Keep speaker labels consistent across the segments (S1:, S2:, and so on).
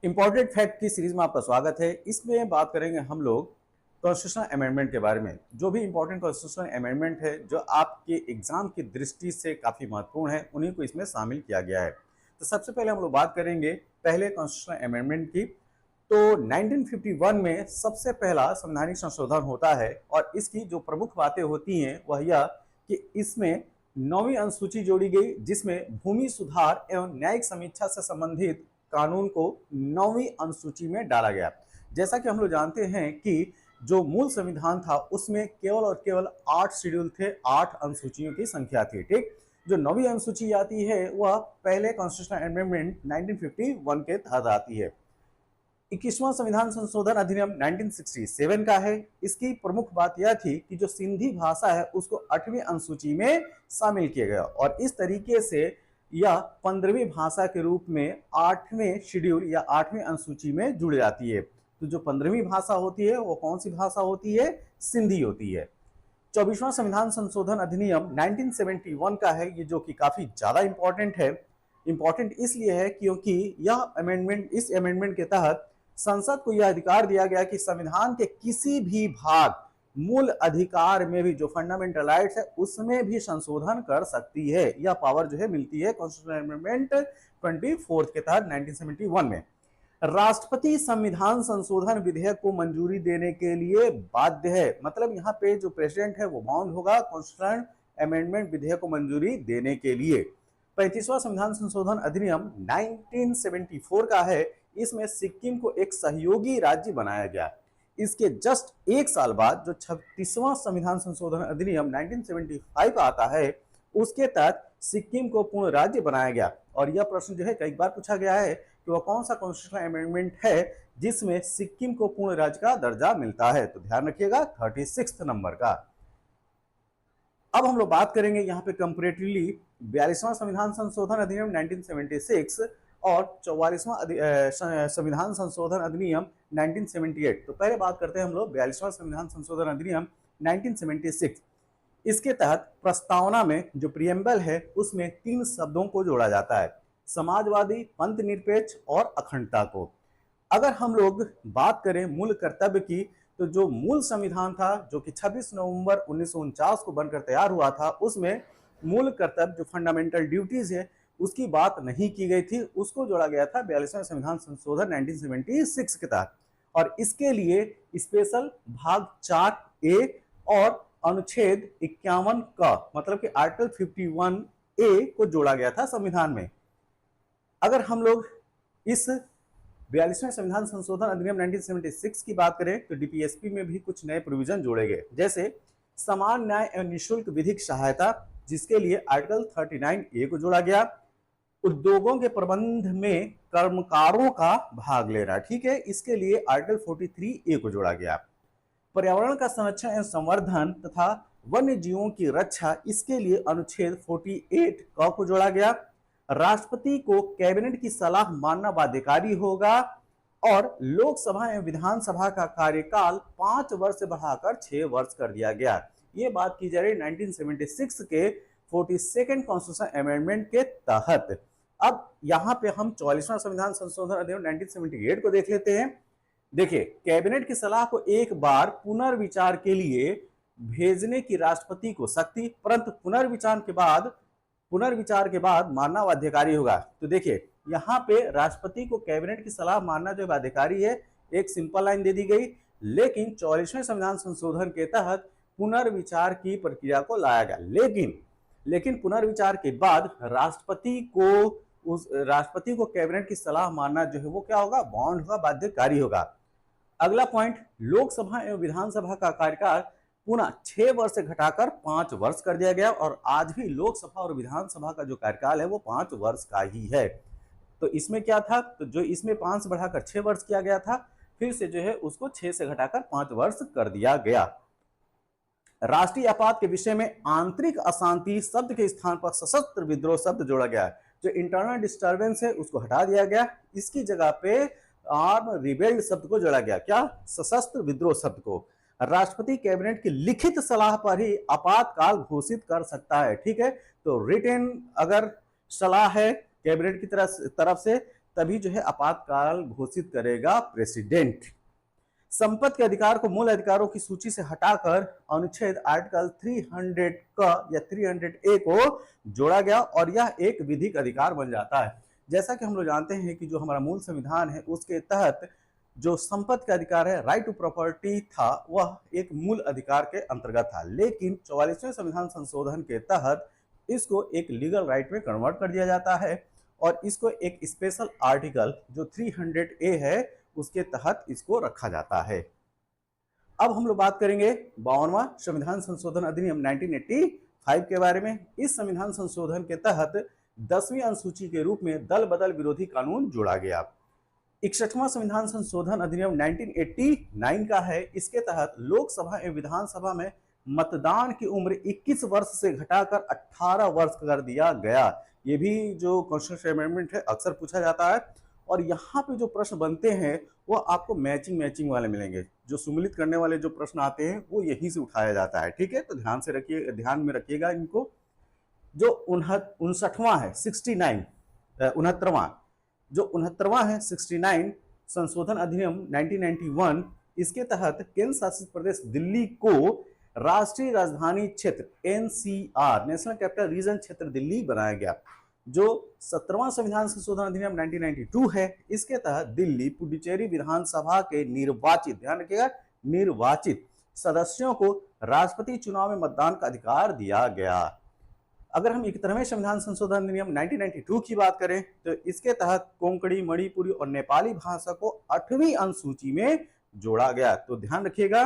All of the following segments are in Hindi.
S1: इम्पोर्टेंट फैक्ट की सीरीज में आपका स्वागत है। इसमें बात करेंगे हम लोग कॉन्स्टिट्यूशनल अमेंडमेंट के बारे में। जो भी इंपॉर्टेंट कॉन्स्टिट्यूशनल अमेंडमेंट है जो आपके एग्जाम की दृष्टि से काफी महत्वपूर्ण है, उन्हीं को इसमें शामिल किया गया है। तो सबसे पहले हम लोग बात करेंगे पहले कॉन्स्टिट्यूशनल अमेंडमेंट की। तो 1951 में सबसे पहला संवैधानिक संशोधन होता है और इसकी जो प्रमुख बातें होती हैं वह यह कि इसमें 9वीं अनुसूची जोड़ी गई, जिसमें भूमि सुधार एवं न्यायिक समीक्षा से संबंधित कानून को 9वीं अनुसूची में डाला गया। जैसा कि हम लोग जानते हैं कि जो मूल संविधान था उसमें केवल और केवल 8 शेड्यूल थे, 8 अनुसूचियों की संख्या थी। ठीक, जो 9वीं अनुसूची आती है वह पहले कॉन्स्टिट्यूशनल अमेंडमेंट 1951 के तहत आती है। 21वां संविधान संशोधन अधिनियम 1967 का है। इसकी प्रमुख बात यह थी कि जो सिंधी भाषा है उसको 8वीं अनुसूची में शामिल किया गया और इस तरीके से यह 15वीं भाषा के रूप में 8वें शेड्यूल या 8वीं अनुसूची में जुड़ जाती है। तो जो 15वीं भाषा होती है वो कौन सी भाषा होती है? सिंधी होती है। 24वां संविधान संशोधन अधिनियम 1971 का है, ये जो कि काफी ज्यादा इंपॉर्टेंट है। इंपॉर्टेंट इसलिए है क्योंकि यह अमेंडमेंट, इस अमेंडमेंट के तहत संसद को यह अधिकार दिया गया कि संविधान के किसी भी भाग, मूल अधिकार में भी, जो फंडामेंटल राइट्स है उसमें भी संशोधन कर सकती है। यह पावर जो है मिलती है कॉन्स्टिट्यूशनल अमेंडमेंट 24 के तहत 1971 में। राष्ट्रपति संविधान संशोधन विधेयक को मंजूरी देने के लिए बाध्य है। मतलब यहाँ पे जो प्रेसिडेंट है वो बाउंड होगा कॉन्स्टिट्यूशनल अमेंडमेंट विधेयक को मंजूरी देने के लिए। 35वां संविधान संशोधन अधिनियम 1974 का है। इसमें सिक्किम को एक सहयोगी राज्य बनाया गया। इसके जस्ट एक साल बाद जो 36वां संविधान संशोधन अधिनियम 1975 आता है, उसके तहत सिक्किम को पूर्ण राज्य बनाया गया। और यह प्रश्न जो है कई बार पूछा गया है कि वह कौन सा कॉन्स्टिट्यूशनल अमेंडमेंट है जिसमें सिक्किम को पूर्ण राज्य का दर्जा मिलता है। तो ध्यान रखिएगा 36 नंबर का। अब हम लोग बात करेंगे यहाँ पे कंपैरेटिवली 42वां संविधान संशोधन अधिनियम 1976 और 44वां संविधान संशोधन अधिनियम 1978। तो पहले बात करते हैं हम लोग 42वां संविधान संशोधन अधिनियम 1976। इसके तहत प्रस्तावना में जो प्रियम्बल है उसमें 3 शब्दों को जोड़ा जाता है, समाजवादी, पंथ निरपेक्ष और अखंडता को। अगर हम लोग बात करें मूल कर्तव्य की, तो जो मूल संविधान था जो कि 26 नवंबर 1949 को बनकर तैयार हुआ था, उसमें मूल कर्तव्य जो फंडामेंटल ड्यूटीज है उसकी बात नहीं की गई थी। उसको जोड़ा गया था 42वें संविधान संशोधन 1976 के तहत। और इसके लिए स्पेशल भाग 4A और अनुच्छेद 51 का, मतलब कि आर्टिकल 51A को जोड़ा गया था संविधान में। अगर हम लोग इस 42वें संविधान संशोधन अधिनियम 1976 की बात करें तो डीपीएसपी में भी कुछ नए प्रोविजन जोड़े गए, जैसे समान न्याय एवं निःशुल्क विधिक सहायता, जिसके लिए आर्टिकल 39A को जोड़ा गया। उद्योगों के प्रबंध में कर्मकारों का भाग लेना, ठीक है, इसके लिए आर्टिकल 43A को जोड़ा गया। पर्यावरण का संरक्षण एवं संवर्धन तथा वन्य जीवों की रक्षा, इसके लिए अनुच्छेद 48 क को जोड़ा गया। राष्ट्रपति को कैबिनेट की सलाह मानना बाध्यकारी होगा और लोकसभा एवं विधानसभा का कार्यकाल 5 वर्ष से बढ़ाकर 6 वर्ष कर दिया गया। ये बात की जा रही 1976 के 42nd कॉन्स्टिट्यूशन अमेंडमेंट के तहत। अब यहाँ पे हम 44वां संविधान संशोधन अधिनियम 1978 को देख लेते हैं। देखिए, कैबिनेट की सलाह को एक बार पुनर्विचार के लिए भेजने की राष्ट्रपति को शक्ति, परंतु पुनर्विचार के बाद मानना बाध्यकारी होगा। तो देखिए यहाँ पे राष्ट्रपति को कैबिनेट की सलाह मानना जो बाध्यकारी है, एक सिंपल लाइन दे दी गई। लेकिन 44वें संविधान संशोधन के तहत पुनर्विचार की प्रक्रिया को लाया गया। लेकिन पुनर्विचार के बाद राष्ट्रपति को कैबिनेट की सलाह मानना जो है वो क्या होगा? बॉन्ड होगा, बाध्यकारी होगा। अगला पॉइंट, लोकसभा एवं विधानसभा का कार्यकाल पुनः 6 वर्ष से घटाकर 5 वर्ष कर दिया गया और आज भी लोकसभा और विधानसभा का जो कार्यकाल है वो 5 वर्ष का ही है। तो इसमें क्या था? तो जो इसमें 5 से बढ़ाकर 6 वर्ष किया गया था, फिर से जो है उसको 6 से घटाकर 5 वर्ष कर दिया गया। राष्ट्रीय आपात के विषय में आंतरिक अशांति शब्द के स्थान पर सशस्त्र विद्रोह शब्द जोड़ा गया। जो इंटरनल डिस्टर्बेंस है उसको हटा दिया गया, इसकी जगह पे आर्म रिबेल्ड शब्द को जोड़ा गया। क्या? सशस्त्र विद्रोह शब्द को। राष्ट्रपति कैबिनेट की लिखित सलाह पर ही आपातकाल घोषित कर सकता है, ठीक है। तो रिटन अगर सलाह है कैबिनेट की तरफ से तभी जो है आपातकाल घोषित करेगा प्रेसिडेंट। संपत्ति के अधिकार को मूल अधिकारों की सूची से हटाकर अनुच्छेद आर्टिकल 300 का या 300A को जोड़ा गया और यह एक विधिक अधिकार बन जाता है। जैसा कि हम लोग जानते हैं कि जो हमारा मूल संविधान है उसके तहत जो संपत्ति का अधिकार है, राइट टू प्रॉपर्टी था, वह एक मूल अधिकार के अंतर्गत था, लेकिन 44वें संविधान संशोधन के तहत इसको एक लीगल राइट में कन्वर्ट कर दिया जाता है और इसको एक स्पेशल आर्टिकल जो 300A है उसके तहत इसको रखा जाता है। अब हम लोग बात करेंगे 52वां संविधान संशोधन अधिनियम 1985 के बारे में। इस संविधान संशोधन के तहत 10वीं अनुसूची के रूप में दल बदल विरोधी कानून जोड़ा गया। 61वां संविधान संशोधन अधिनियम 1989 का है। इसके तहत लोकसभा एवं विधानसभा में मतदान की उम्र 21 वर्ष से घटाकर 18 वर्ष कर दिया गया। ये भी जो कॉन्स्टिट्यूशन अमेंडमेंट है अक्सर पूछा जाता है और यहाँ पे जो प्रश्न बनते हैं वो आपको मैचिंग वाले मिलेंगे। जो सुमिलित करने वाले जो प्रश्न आते हैं वो यहीं से उठाया जाता है। ठीक है, तो ध्यान से रखिए, ध्यान में रखिएगा इनको। जो 59वां है 69 69वां जो 69वां है 69 संशोधन अधिनियम 1991, इसके तहत केंद्र शासित प्रदेश दिल्ली को राष्ट्रीय राजधानी क्षेत्र एनसीआर नेशनल कैपिटल रीजन क्षेत्र दिल्ली बनाया गया। जो 17वां संविधान संशोधन अधिनियम 1992 है, इसके तहत दिल्ली पुडुचेरी विधानसभा के निर्वाचित, ध्यान रखिएगा, निर्वाचित सदस्यों को राष्ट्रपति चुनाव में मतदान का अधिकार दिया गया। अगर हम 71वें संविधान संशोधन अधिनियम 1992 की बात करें तो इसके तहत कोंकणी, मणिपुरी और नेपाली भाषा को 8वीं अनुसूची में जोड़ा गया। तो ध्यान रखिएगा,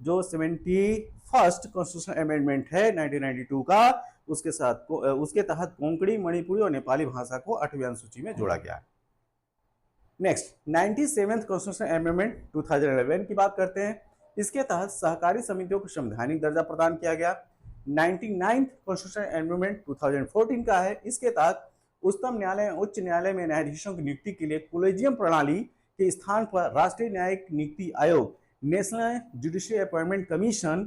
S1: जो 71st कॉन्स्टिट्यूशनल अमेंडमेंट है 1992 का, उसके तहत कोंकणी, मणिपुरी और नेपाली भाषा को 8वीं अनुसूची में जोड़ा गया। नेक्स्ट 97th कॉन्स्टिट्यूशनल अमेंडमेंट 2011 की बात करते हैं। इसके तहत सहकारी समितियों को संवैधानिक दर्जा प्रदान किया गया। 99th कॉन्स्टिट्यूशनल अमेंडमेंट 2014 का है। इसके तहत उच्चतम न्यायालय, उच्च न्यायालय में न्यायाधीशों की नियुक्ति के लिए कोलेजियम प्रणाली के स्थान पर राष्ट्रीय न्यायिक नियुक्ति आयोग, नेशनल जुडिशियल अपॉइंटमेंट कमीशन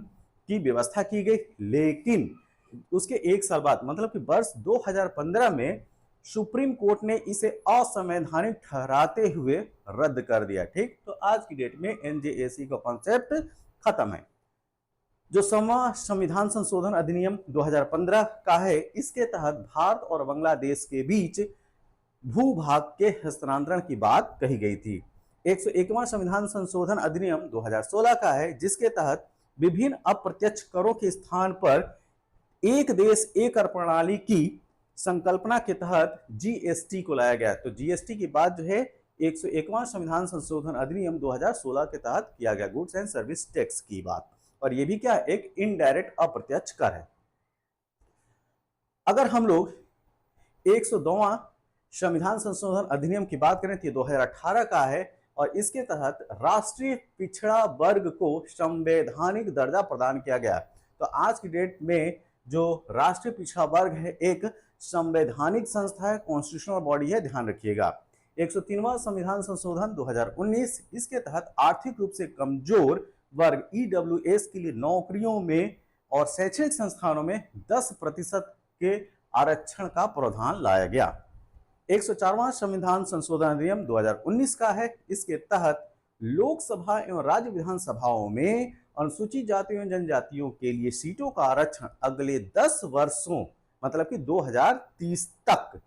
S1: की व्यवस्था की गई, लेकिन उसके एक साल बाद मतलब कि वर्ष 2015 में सुप्रीम कोर्ट ने इसे असंवैधानिक ठहराते हुए रद्द कर दिया। ठीक, तो आज की डेट में एनजेएसी का कॉन्सेप्ट खत्म है। जो संविधान संशोधन अधिनियम 2015 का है, इसके तहत भारत और बांग्लादेश के बीच भूभाग के हस्तांतरण की बात कही गई थी। 101वां संविधान संशोधन अधिनियम 2016 का है, जिसके तहत विभिन्न अप्रत्यक्ष करों के स्थान पर एक देश एक कर प्रणाली की संकल्पना के तहत जीएसटी को लाया गया। तो जीएसटी की बात जो है 101वां संविधान संशोधन अधिनियम 2016 के तहत किया गया, गुड्स एंड सर्विस टैक्स की बात, और ये भी क्या, एक इनडायरेक्ट अप्रत्यक्ष कर है। अगर हम लोग 102वां संविधान संशोधन अधिनियम की बात करें तो 2018 का है और इसके तहत राष्ट्रीय पिछड़ा वर्ग को संवैधानिक दर्जा प्रदान किया गया। तो आज की डेट में जो राष्ट्रीय पिछड़ा वर्ग है एक संवैधानिक संस्था है, कॉन्स्टिट्यूशनल बॉडी है, ध्यान रखिएगा। 103वां संविधान संशोधन 2019, इसके तहत आर्थिक रूप से कमजोर वर्ग ईडब्ल्यूएस के लिए नौकरियों में और शैक्षणिक संस्थानों में 10% के आरक्षण का प्रावधान लाया गया। 104वां संविधान संशोधन अधिनियम 2019 का है। इसके तहत लोकसभा एवं राज्य विधानसभाओं में अनुसूचित जातियों एवं जनजातियों के लिए सीटों का आरक्षण अगले 10 वर्षों मतलब कि 2030 तक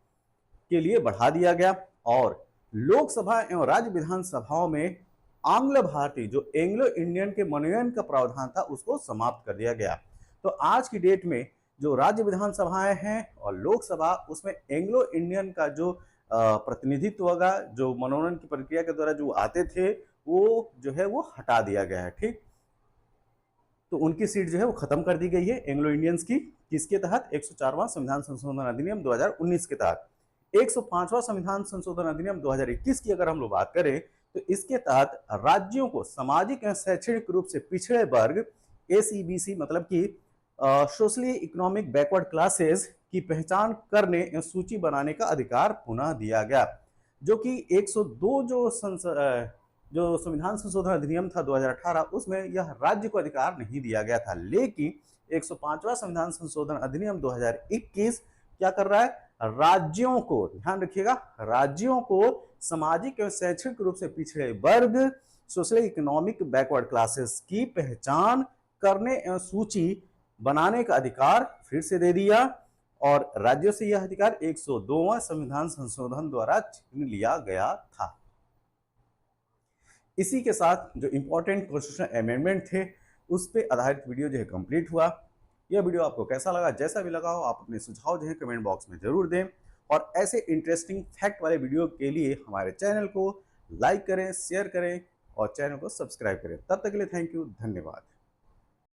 S1: के लिए बढ़ा दिया गया और लोकसभा एवं राज्य विधानसभाओं में आंग्ल भारतीय जो एंग्लो इंडियन के मनोनयन का प्रावधान था उसको समाप्त कर दिया गया। तो आज की डेट में जो राज्य विधानसभाएं हैं और लोकसभा, उसमें एंग्लो इंडियन का जो प्रतिनिधित्व होगा, जो मनोनयन की प्रक्रिया के द्वारा जो आते थे, वो जो है वो हटा दिया गया है। ठीक, तो उनकी सीट जो है वो खत्म कर दी गई है एंग्लो इंडियंस की। किसके तहत? 104वां संविधान संशोधन अधिनियम 2019 के तहत। 105वां संविधान संशोधन अधिनियम 2021 की अगर हम लोग बात करें तो इसके तहत राज्यों को सामाजिक एवं शैक्षणिक रूप से पिछड़े वर्ग एसईबीसी मतलब कि सोशली इकोनॉमिक बैकवर्ड क्लासेस की पहचान करने एवं सूची बनाने का अधिकार पुनः दिया गया, जो कि 102 जो संविधान संशोधन अधिनियम था 2018 उसमें यह राज्य को अधिकार नहीं दिया गया था, लेकिन 105वां संविधान संशोधन अधिनियम 2021 क्या कर रहा है? राज्यों को, ध्यान रखिएगा, राज्यों को सामाजिक एवं शैक्षणिक रूप से पिछड़े वर्ग, सोशल इकोनॉमिक बैकवर्ड क्लासेस की पहचान करने एवं सूची बनाने का अधिकार फिर से दे दिया और राज्यों से यह अधिकार 102वां संविधान संशोधन द्वारा छीन लिया गया था। इसी के साथ जो इंपॉर्टेंट कॉन्स्टिट्यूशनल अमेंडमेंट थे उस पर आधारित वीडियो जो है कंप्लीट हुआ। यह वीडियो आपको कैसा लगा, जैसा भी लगा हो आप अपने सुझाव जो है कमेंट बॉक्स में जरूर दें और ऐसे इंटरेस्टिंग फैक्ट वाले वीडियो के लिए हमारे चैनल को लाइक करें, शेयर करें और चैनल को सब्सक्राइब करें। तब तक के लिए थैंक यू, धन्यवाद।